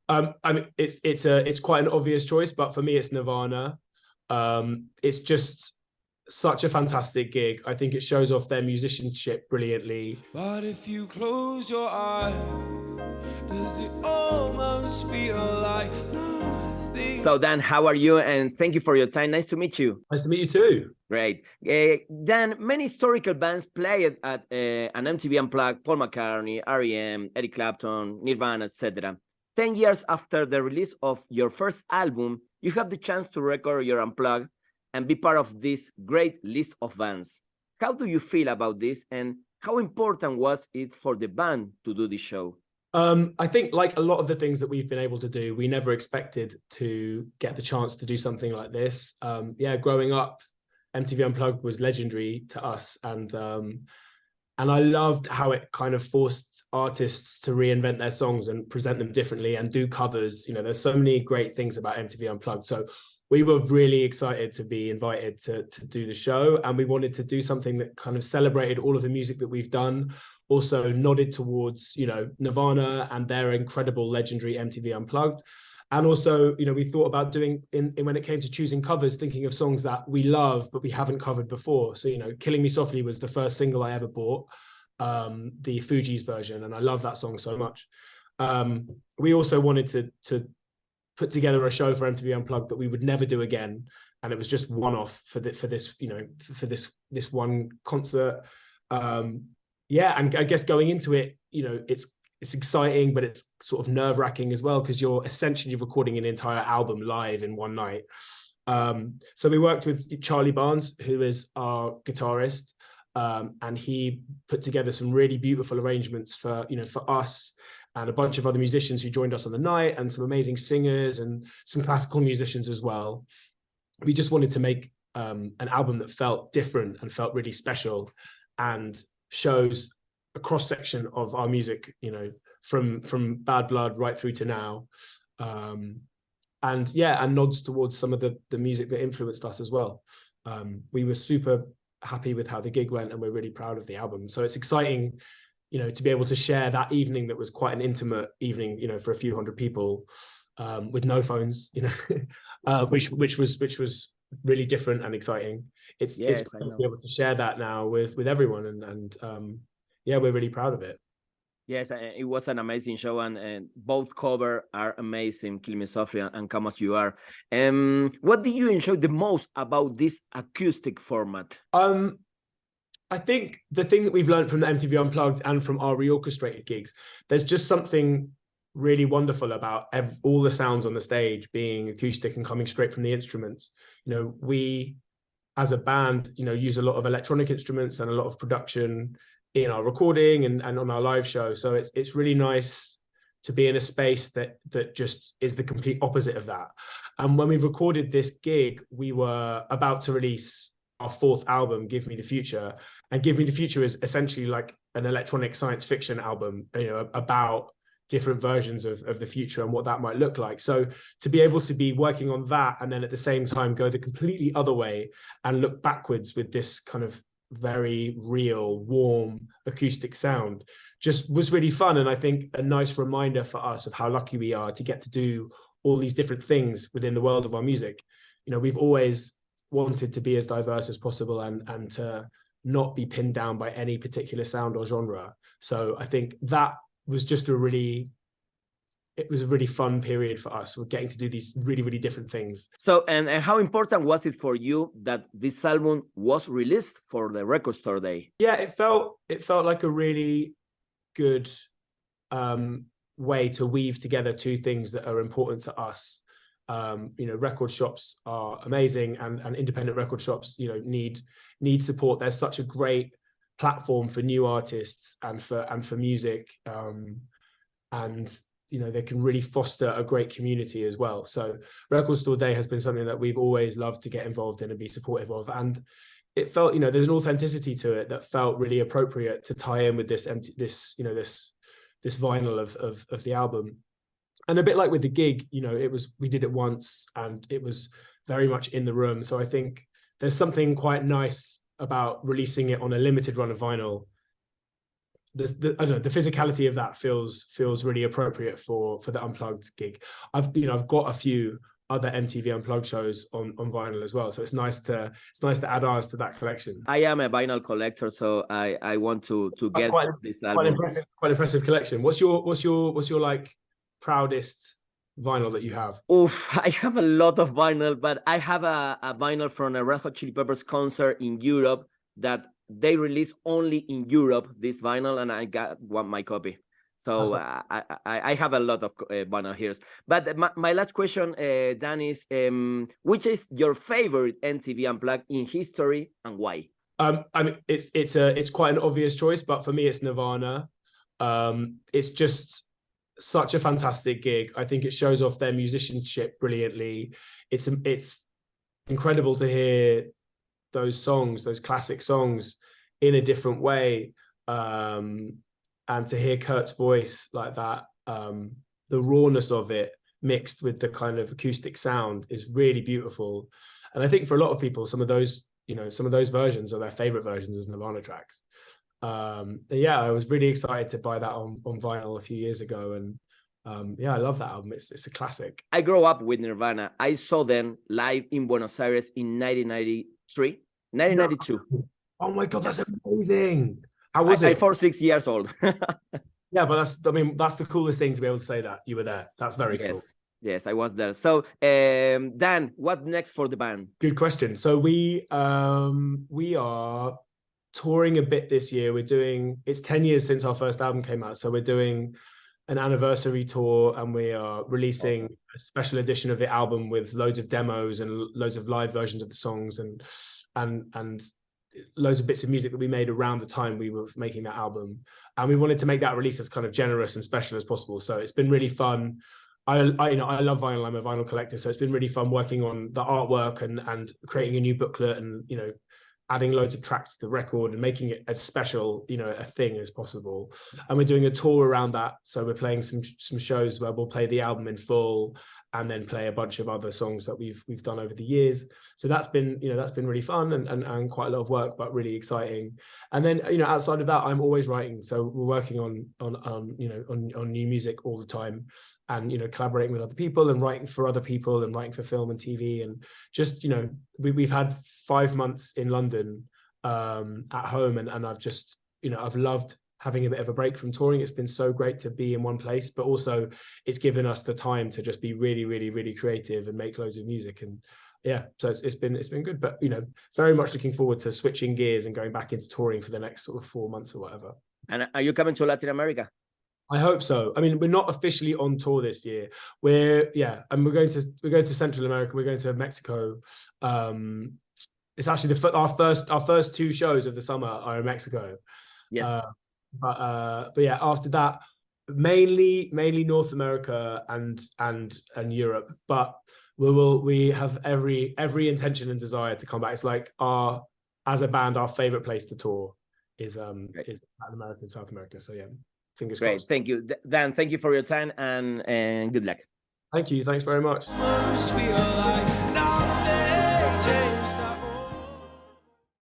I mean, it's quite an obvious choice, but for me, it's Nirvana. It's just such a fantastic gig. I think it shows off their musicianship brilliantly. But if you close your eyes, does it almost feel like nothing? So Dan, how are you? And thank you for your time. Nice to meet you. Nice to meet you too. Great. Dan, many historical bands played at an MTV Unplugged, Paul McCartney, R.E.M., Eric Clapton, Nirvana, etc. 10 years after the release of your first album, you have the chance to record your Unplugged and be part of this great list of bands. How do you feel about this, and how important was it for the band to do this show? I think, like a lot of the things that we've been able to do, we never expected to get the chance to do something like this. Yeah, growing up, MTV Unplugged was legendary to us, and I loved how it kind of forced artists to reinvent their songs and present them differently and do covers. You know, there's so many great things about MTV Unplugged. So we were really excited to be invited to do the show, and we wanted to do something that kind of celebrated all of the music that we've done, also nodded towards, you know, Nirvana and their incredible legendary MTV Unplugged. And also, you know, we thought about doing, when it came to choosing covers, thinking of songs that we love, but we haven't covered before. So, you know, Killing Me Softly was the first single I ever bought, the Fugees version, and I love that song so much. We also wanted to put together a show for MTV Unplugged that we would never do again, and it was just one-off for this, you know, for this one concert. Yeah, and I guess going into it, you know, it's exciting, but it's sort of nerve-wracking as well, because you're essentially recording an entire album live in one night. So we worked with Charlie Barnes, who is our guitarist, and he put together some really beautiful arrangements for, you know, for us and a bunch of other musicians who joined us on the night, and some amazing singers and some classical musicians as well. We just wanted to make an album that felt different and felt really special, and shows a cross-section of our music, you know, from Bad Blood right through to now. And yeah, and nods towards some of the music that influenced us as well. We were super happy with how the gig went, and we're really proud of the album. So it's exciting, you know, to be able to share that evening that was quite an intimate evening, you know, for a few hundred people, with no phones, you know, which was really different and exciting. It's great to be able to share that now with everyone, and yeah, we're really proud of it. Yes, it was an amazing show, and both covers are amazing, Kill Me Softly and Come As You Are. What do you enjoy the most about this acoustic format? I think the thing that we've learned from the MTV Unplugged and from our reorchestrated gigs, there's just something really wonderful about all the sounds on the stage being acoustic and coming straight from the instruments. You know, we as a band, you know, use a lot of electronic instruments and a lot of production in our recording and on our live show. So it's really nice to be in a space that just is the complete opposite of that. And when we recorded this gig, we were about to release our fourth album, Give Me the Future. And Give Me the Future is essentially like an electronic science fiction album, you know, about different versions of the future and what that might look like. So to be able to be working on that, and then at the same time go the completely other way and look backwards with this kind of very real, warm acoustic sound, just was really fun. And I think a nice reminder for us of how lucky we are to get to do all these different things within the world of our music. You know, we've always wanted to be as diverse as possible, and to not be pinned down by any particular sound or genre. So I think that was just a really fun period for us. We're getting to do these really, really different things. So, and how important was it for you that this album was released for the Record Store Day? Yeah, it felt like a really good way to weave together two things that are important to us. You know, record shops are amazing, and independent record shops, you know, need support. There's such a great platform for new artists and for music, and you know, they can really foster a great community as well. So Record Store Day has been something that we've always loved to get involved in and be supportive of, and it felt, you know, there's an authenticity to it that felt really appropriate to tie in with this vinyl of the album. And a bit like with the gig, you know, we did it once and it was very much in the room. So I think there's something quite nice about releasing it on a limited run of vinyl I don't know, the physicality of that feels really appropriate for the Unplugged gig. I've got a few other MTV Unplugged shows on vinyl as well, so it's nice to add ours to that collection. I am a vinyl collector, so I want to get this album. Quite impressive collection. What's your like proudest vinyl that you have? Oof, I have a lot of vinyl, but I have a vinyl from a Red Hot Chili Peppers concert in Europe that they release only in Europe, this vinyl, and I got my copy. So I have a lot of vinyl here. But my last question, Dan, is which is your favorite MTV Unplugged in history and why? I mean, it's quite an obvious choice, but for me, it's Nirvana. It's just such a fantastic gig. I think it shows off their musicianship brilliantly. It's incredible to hear those songs, those classic songs, in a different way, and to hear Kurt's voice like that, the rawness of it mixed with the kind of acoustic sound is really beautiful. And I think for a lot of people, some of those versions are their favorite versions of Nirvana tracks. Yeah, I was really excited to buy that on vinyl a few years ago, and yeah, I love that album. It's a classic. I grew up with Nirvana. I saw them live in Buenos Aires in 1992. Oh my God, that's amazing. How was it? I was 6 years old. Yeah, but that's the coolest thing to be able to say that you were there. That's very cool. Yes, I was there. So, Dan, what next for the band? Good question. So we are touring a bit this year. It's 10 years since our first album came out, so we're doing an anniversary tour, and we are releasing a special edition of the album with loads of demos and loads of live versions of the songs, and loads of bits of music that we made around the time we were making that album. And we wanted to make that release as kind of generous and special as possible. So it's been really fun. I love vinyl. I'm a vinyl collector, so it's been really fun working on the artwork and creating a new booklet, and adding loads of tracks to the record and making it as special, a thing as possible. And we're doing a tour around that. So we're playing some shows where we'll play the album in full, and then play a bunch of other songs that we've done over the years. So that's been really fun and quite a lot of work, but really exciting. And then, outside of that, I'm always writing. So we're working on new music all the time, and, collaborating with other people and writing for other people and writing for film and TV. And just, we've had 5 months in London at home, and I've just, I've loved having a bit of a break from touring. It's been so great to be in one place, but also it's given us the time to just be really, really, really creative and make loads of music. And yeah, so it's been good, but very much looking forward to switching gears and going back into touring for the next sort of 4 months or whatever. And are you coming to Latin America? I hope so. I mean, we're not officially on tour this year. We're going to Central America. We're going to Mexico. It's actually our first 2 shows of the summer are in Mexico. Yes. But yeah, after that, mainly North America and Europe. But we have every intention and desire to come back. It's like as a band, our favorite place to tour is Latin America and South America. So yeah, fingers crossed. Thank you, Dan. Thank you for your time, and good luck. Thank you. Thanks very much.